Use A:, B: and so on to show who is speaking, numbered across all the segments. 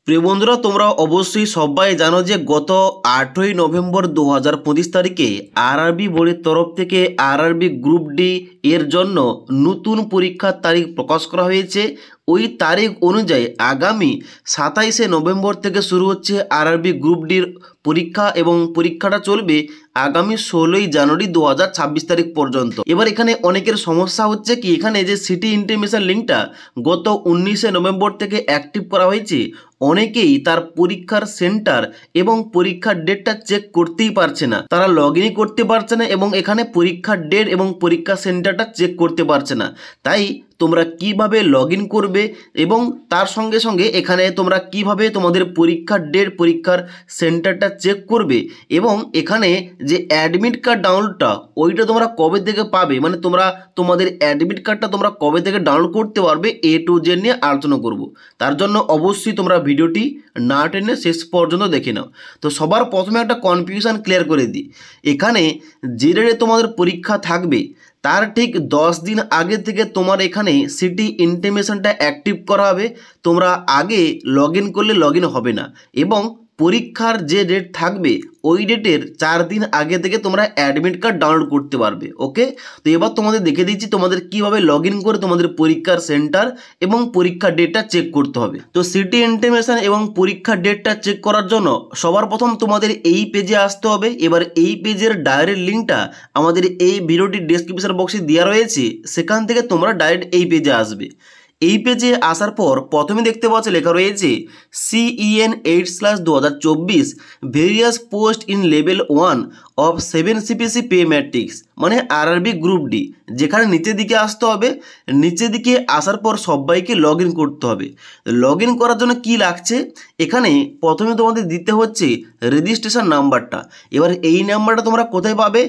A: প্রিয় বন্ধুরা, তোমরা অবশ্যই সবাই জানো যে গত 8ই নভেম্বর 2025 তারিখে আরআরবি বোর্ডের তরফ থেকে আরআরবি গ্রুপ ডি এর জন্য নতুন পরীক্ষার তারিখ প্রকাশ করা হয়েছে। ওই তারিখ অনুযায়ী আগামী 27শে নভেম্বর থেকে শুরু হচ্ছে আরআরবি গ্রুপ ডির পরীক্ষা এবং পরীক্ষাটা চলবে আগামী 16ই জানুয়ারি 2026 তারিখ পর্যন্ত। এবার এখানে অনেকের সমস্যা হচ্ছে কি, এখানে যে সিটি ইন্টিমেশন লিঙ্কটা গত 19শে নভেম্বর থেকে অ্যাক্টিভ করা হয়েছে, অনেকেই তার পরীক্ষার সেন্টার এবং পরীক্ষার ডেটটা চেক করতেই পারছে না, তারা লগ ইনই করতে পারছে না এবং এখানে পরীক্ষার ডেট এবং পরীক্ষা সেন্টারটা চেক করতে পারছে না। তাই তোমরা কিভাবে লগ ইন করবে এবং তার সঙ্গে সঙ্গে এখানে তোমরা কিভাবে তোমাদের পরীক্ষার ডেট পরীক্ষার সেন্টারটা চেক করবে এবং এখানে যে অ্যাডমিট কার্ড ডাউনলোডটা ওইটা তোমরা কবে থেকে পাবে, মানে তোমরা তোমাদের অ্যাডমিট কার্ডটা তোমরা কবে থেকে ডাউনলোড করতে পারবে, A to Z নিয়ে আলোচনা করব। তার জন্য অবশ্যই তোমরা ভিডিওটি না টেনে শেষ পর্যন্ত দেখে নাও। তো সবার প্রথমে একটা কনফিউশন ক্লিয়ার করে দিই, এখানে যে ডেটে তোমাদের পরীক্ষা থাকবে তার ঠিক 10 দিন আগে থেকে তোমার এখানে সিটি ইন্টিমেশনটা অ্যাক্টিভ করা হবে। তোমরা আগে লগ ইন করলে লগ ইন হবে না এবং পরীক্ষার যে ডেট থাকবে ওই ডেটের 4 দিন আগে থেকে তোমরা অ্যাডমিট কার্ড ডাউনলোড করতে পারবে। ওকে, তো এবার তোমাদের দেখে দিচ্ছি তোমাদের কিভাবে লগ ইন করে তোমাদের পরীক্ষার সেন্টার এবং পরীক্ষার ডেটটা চেক করতে হবে। তো সিটি ইন্টিমেশন এবং পরীক্ষার ডেটটা চেক করার জন্য সবার প্রথম তোমাদের এই পেজে আসতে হবে। এবার এই পেজের ডাইরেক্ট লিঙ্কটা আমাদের এই ভিডিওটির ডেসক্রিপশন বক্সে দেওয়া রয়েছে, সেখান থেকে তোমরা ডাইরেক্ট এই পেজে আসবে। এই পেজে আসার পর প্রথমে দেখতে পাচ্ছ লেখা রয়েছে CEN 8/2024 various post in level 1 of 7 CPC pay matrix, মানে আরআরবি গ্রুপ ডি। যেখানে নিচের দিকে আসতে হবে, নিচের দিকে আসার পর সবাইকে লগ ইন করতে হবে। লগ ইন করার জন্য কি লাগছে, এখানে প্রথমে তোমাদের দিতে হচ্ছে রেজিস্ট্রেশন নাম্বারটা। এবার এই নাম্বারটা তোমরা কোথায় পাবে,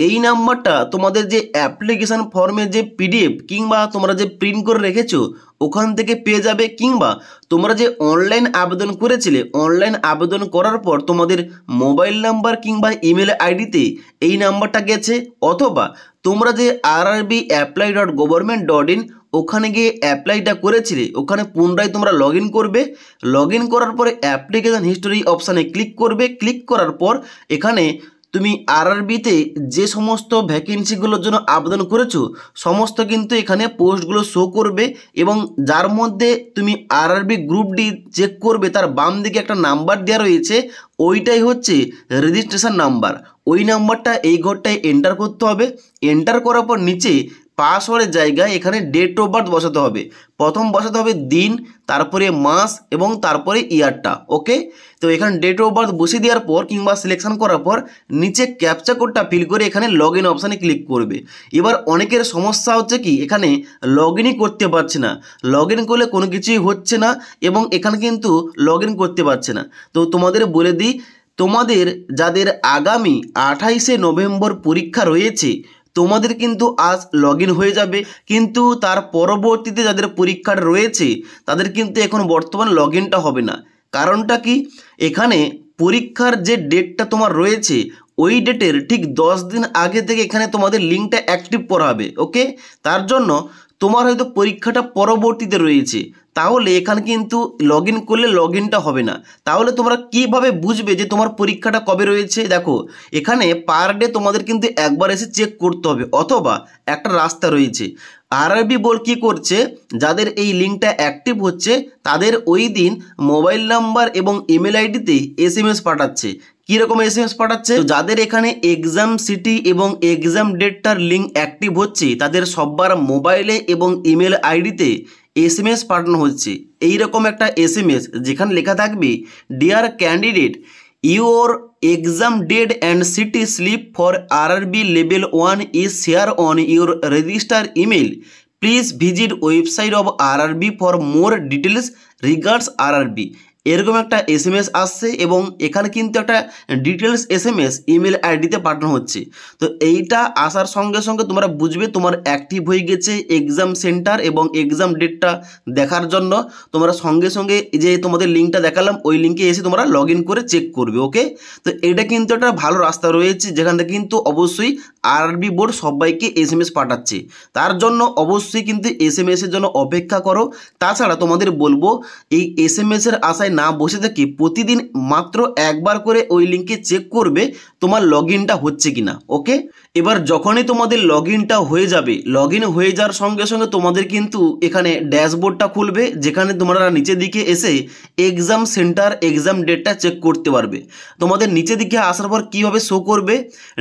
A: এই নাম্বারটা তোমাদের যে অ্যাপ্লিকেশান ফর্মের যে PDF কিংবা তোমরা যে প্রিন্ট করে রেখেছো ওখান থেকে পেয়ে যাবে, কিংবা তোমরা যে অনলাইন আবেদন করেছিলে অনলাইন আবেদন করার পর তোমাদের মোবাইল নাম্বার কিংবা ইমেল আইডিতে এই নাম্বারটা গেছে, অথবা তোমরা যে rrbapply.government.in ওখানে গিয়ে অ্যাপ্লাইটা করেছিলে ওখানে পুনরায় তোমরা লগ ইন করবে। লগ ইন করার পরে অ্যাপ্লিকেশান হিস্টোরি অপশানে ক্লিক করবে। ক্লিক করার পর এখানে তুমি আরআরবিতে যে সমস্ত ভ্যাকেন্সিগুলোর জন্য আবেদন করেছো সমস্ত কিন্তু এখানে পোস্টগুলো শো করবে এবং যার মধ্যে তুমি আরআরবি গ্রুপ ডি চেক করবে তার বাম দিকে একটা নাম্বার দেওয়া রয়েছে, ওইটাই হচ্ছে রেজিস্ট্রেশন নাম্বার। ওই নাম্বারটা এই ঘরটায় এন্টার করতে হবে। এন্টার করার পর নিচে পাসওয়ার্ডের জায়গায় এখানে ডেট অফ বার্থ বসাতে হবে। প্রথম বসাতে হবে দিন, তারপরে মাস এবং তারপরে ইয়ারটা। ওকে, তো এখানে ডেট অফ বার্থ বসিয়ে দেওয়ার পর কিংবা সিলেকশন করার পর নিচে ক্যাপচা কোডটা ফিল করে এখানে লগ ইন অপশানে ক্লিক করবে। এবার অনেকের সমস্যা হচ্ছে কি, এখানে লগ ইনই করতে পারছে না, লগ ইন করলে কোনো কিছুই হচ্ছে না এবং এখানে কিন্তু লগ ইন করতে পারছে না। তো তোমাদের বলে দিই, তোমাদের যাদের আগামী 28শে নভেম্বর পরীক্ষা রয়েছে তোমাদের কিন্তু আজ লগ ইন হয়ে যাবে, কিন্তু তার পরবর্তীতে যাদের পরীক্ষাটা রয়েছে তাদের কিন্তু এখন বর্তমান লগ ইনটা হবে না। কারণটা কি, এখানে পরীক্ষার যে ডেটটা তোমার রয়েছে ওই ডেটের ঠিক 10 দিন আগে থেকে এখানে তোমাদের লিঙ্কটা অ্যাক্টিভ করা হবে। ওকে, তার জন্য তোমার হয়তো পরীক্ষাটা পরবর্তীতে রয়েছে, তাহলে এখানে কিন্তু লগ ইন করলে লগ ইনটা হবে না। তাহলে তোমরা কিভাবে বুঝবে যে তোমার পরীক্ষাটা কবে রয়েছে, দেখো এখানে পার ডে তোমাদের কিন্তু একবার এসে চেক করতে হবে, অথবা একটা রাস্তা রয়েছে। আরআরবি বোর্ড কী করছে, যাদের এই লিঙ্কটা অ্যাক্টিভ হচ্ছে তাদের ওই দিন মোবাইল নাম্বার এবং ইমেল আইডিতে SMS পাঠাচ্ছে। কীরকম SMS পাঠাচ্ছে, তো যাদের এখানে এক্সাম সিটি এবং এক্সাম ডেটটার লিঙ্ক অ্যাক্টিভ হচ্ছে তাদের সবার মোবাইলে এবং ইমেল আইডিতে SMS পাঠানো হচ্ছে। এইরকম একটা SMS যেখানে লেখা থাকবে, dear candidate, your exam date and city slip for RRB level 1 is share on your register email, please visit website of RRB for more details regards RRB. এরকম একটা SMS আসছে এবং এখানে কিন্তু একটা ডিটেলস SMS ইমেল আইডিতে পাঠানো হচ্ছে। তো এইটা আসার সঙ্গে সঙ্গে তোমরা বুঝবে তোমার অ্যাক্টিভ হয়ে গেছে এক্সাম সেন্টার এবং এক্সাম ডেটটা দেখার জন্য তোমরা সঙ্গে সঙ্গে যে তোমাদের লিঙ্কটা দেখালাম ওই লিঙ্কে এসে তোমরা লগ ইন করে চেক করবে। ওকে, তো এটা কিন্তু একটা ভালো রাস্তা রয়েছে যেখান থেকে কিন্তু অবশ্যই আরআরবি বোর্ড সবাইকে SMS পাঠাচ্ছে। তার জন্য অবশ্যই কিন্তু SMS এর জন্য অপেক্ষা করো। তাছাড়া তোমাদের বলবো এই SMS এর আশায় না বসে থেকে প্রতিদিন মাত্র একবার করে ওই লিঙ্কে চেক করবে তোমার লগ ইনটা হচ্ছে কিনা। ওকে, এবার যখনই তোমাদের লগ ইনটা হয়ে যাবে, লগ ইন হয়ে যাওয়ার সঙ্গে সঙ্গে তোমাদের কিন্তু এখানে ড্যাশবোর্ডটা খুলবে, যেখানে তোমরা নিচের দিকে এসে এক্সাম সেন্টার এক্সাম ডেটটা চেক করতে পারবে। তোমাদের নিচের দিকে আসার পর কীভাবে শো করবে,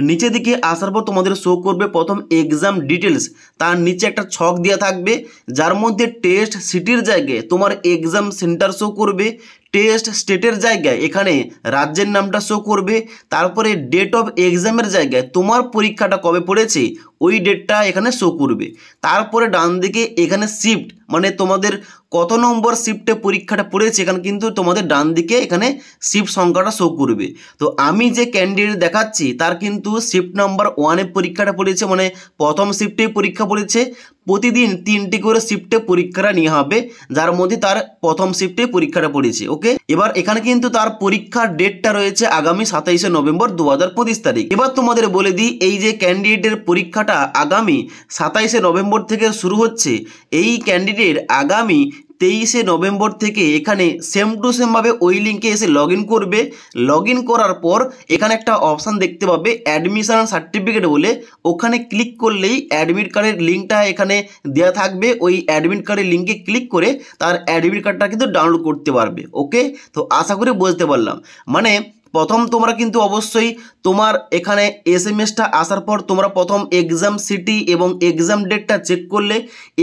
A: নিচের দিকে আসার পর তোমাদের শো করবে প্রথম এক্সাম ডিটেলস, তার নিচে একটা ছক দেওয়া থাকবে যার মধ্যে টেস্ট সিটির জায়গায় তোমার এক্সাম সেন্টার শো করবে, টেস্ট স্টেটের জায়গায় এখানে রাজ্যের নামটা শো করবে, তারপরে ডেট অফ এক্সামের জায়গায় তোমার পরীক্ষাটা কবে পড়েছে ওই ডেটটা এখানে শো করবে। তারপরে ডান দিকে এখানে শিফট মানে তোমাদের কত নম্বর শিফটে পরীক্ষাটা পড়েছে, এখানে কিন্তু তোমাদের ডান দিকে এখানে শিফট সংখ্যাটা শো করবে। তো আমি যে ক্যান্ডিডেট দেখাচ্ছি তার কিন্তু শিফট নাম্বার 1-এ পরীক্ষাটা পড়েছে, মানে প্রথম শিফটেই পরীক্ষা পড়েছে। প্রতিদিন 3টি করে শিফটে পরীক্ষাটা নেওয়া হবে, যার মধ্যে তার প্রথম শিফটে পরীক্ষাটা পড়েছে। ওকে, এবার এখানে কিন্তু তার পরীক্ষার ডেটটা রয়েছে আগামী 27শে নভেম্বর 2025 তারিখ। এবার তোমাদের বলে দিই, এই যে ক্যান্ডিডেটের পরীক্ষাটা আগামী 27শে নভেম্বর থেকে শুরু হচ্ছে, এই ক্যান্ডিডেট আগামী 23শে নভেম্বর থেকে এখানে সেম টু সেমভাবে ওই লিঙ্কে এসে লগ ইন করবে। লগ ইন করার পর এখানে একটা অপশান দেখতে পাবে অ্যাডমিশন সার্টিফিকেট বলে, ওখানে ক্লিক করলেই অ্যাডমিট কার্ডের লিঙ্কটা এখানে দেওয়া থাকবে। ওই অ্যাডমিট কার্ডের লিঙ্কে ক্লিক করে তার অ্যাডমিট কার্ডটা কিন্তু ডাউনলোড করতে পারবে। ওকে, তো আশা করি বুঝতে পারলাম। মানে প্রথম তোমরা কিন্তু অবশ্যই তোমার এখানে SMS-টা আসার পর তোমরা প্রথম এক্সাম সিটি এবং এক্সাম ডেটটা চেক করলে।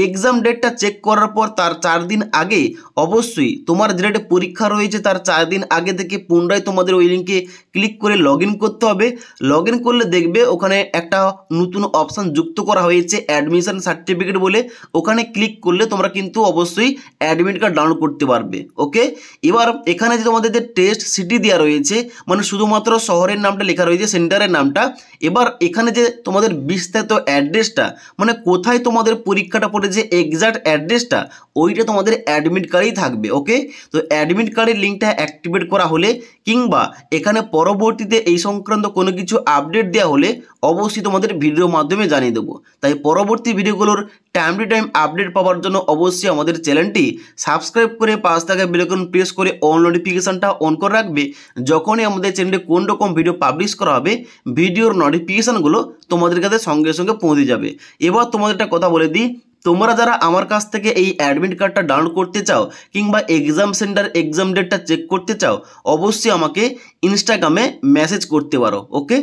A: এক্সাম ডেটটা চেক করার পর তার 4 দিন আগে অবশ্যই তোমার যে ডেটে পরীক্ষা রয়েছে তার 4 দিন আগে থেকে পুনরায় তোমাদের ওই লিঙ্কে ক্লিক করে লগ ইন করতে হবে। লগ ইন করলে দেখবে ওখানে একটা নতুন অপশান যুক্ত করা হয়েছে অ্যাডমিশন সার্টিফিকেট বলে, ওখানে ক্লিক করলে তোমরা কিন্তু অবশ্যই অ্যাডমিট কার্ড ডাউনলোড করতে পারবে। ওকে, এবার এখানে যে তোমাদের যে টেস্ট সিটি দেওয়া রয়েছে, মানে শুধুমাত্র শহরের নামটা লেখা রয়েছে, সেন্টারের নামটা। এবার এখানে যে তোমাদের বিস্তারিত অ্যাড্রেসটা, মানে কোথায় তোমাদের পরীক্ষাটা পড়েছে এক্সাক্ট অ্যাড্রেসটা, ওইটা তোমাদের অ্যাডমিট কার্ডেই থাকবে। ওকে, তো অ্যাডমিট কার্ডের লিঙ্কটা অ্যাক্টিভেট করা হলে কিংবা এখানে পরবর্তীতে এই সংক্রান্ত কোনো কিছু আপডেট দেওয়া হলে অবশ্যই তোমাদের ভিডিওর মাধ্যমে জানিয়ে দেবো। তাই পরবর্তী ভিডিওগুলোর টাইম টু টাইম আপডেট পাওয়ার জন্য অবশ্যই আমাদের চ্যানেলটি সাবস্ক্রাইব করে পাশ থাকা বেল আইকন প্রেস করে অল নোটিফিকেশানটা অন করে রাখবে। যখনই আমাদের চ্যানেলে কোন রকম ভিডিও পাবলিশ করা হবে ভিডিওর নোটিফিকেশানগুলো তোমাদের কাছে সঙ্গে সঙ্গে পৌঁছে যাবে। এবার তোমাদের একটা কথা বলে দিই, তোমরা যারা আমার কাছ থেকে এই অ্যাডমিট কার্ডটা ডাউনলোড করতে চাও কিংবা এক্সাম সেন্টার এক্সাম ডেটটা চেক করতে চাও, অবশ্যই আমাকে ইনস্টাগ্রামে মেসেজ করতে পারো। ওকে।